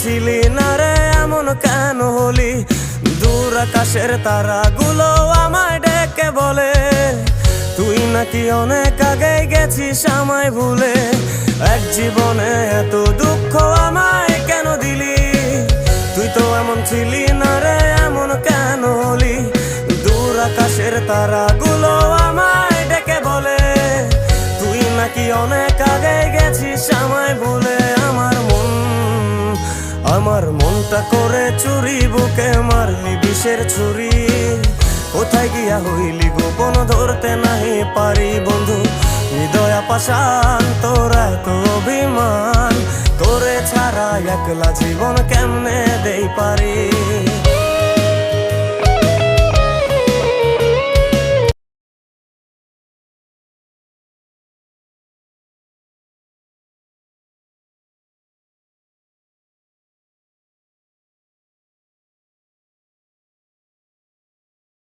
ছিলি না রে এমন কেন হলি? দূর আকাশের তারাগুলো আমায় ডেকে বলে তুই নাকি অনেক আগে গেছিস আমায় ভুলে। এক জীবনে এত দুঃখ আমায় কেন দিলি? তুই তো এমন ছিলি না রে এমন কেন হলি? দূর আকাশের তারাগুলো আমায় ডেকে বলে তুই নাকি অনেক আগে গেছিস আমায় ভুলে। আমার মনটা করে চুরি, বুকে মারলি বিষের ছুরি। কোথায় গিয়া হইলি গোপন ধরতে নাহি পারি বন্ধু। হৃদয় পাষাণ তোর এত অভিমান, তোরে ছাড়া একলা জীবন কেমনে দেই পারি।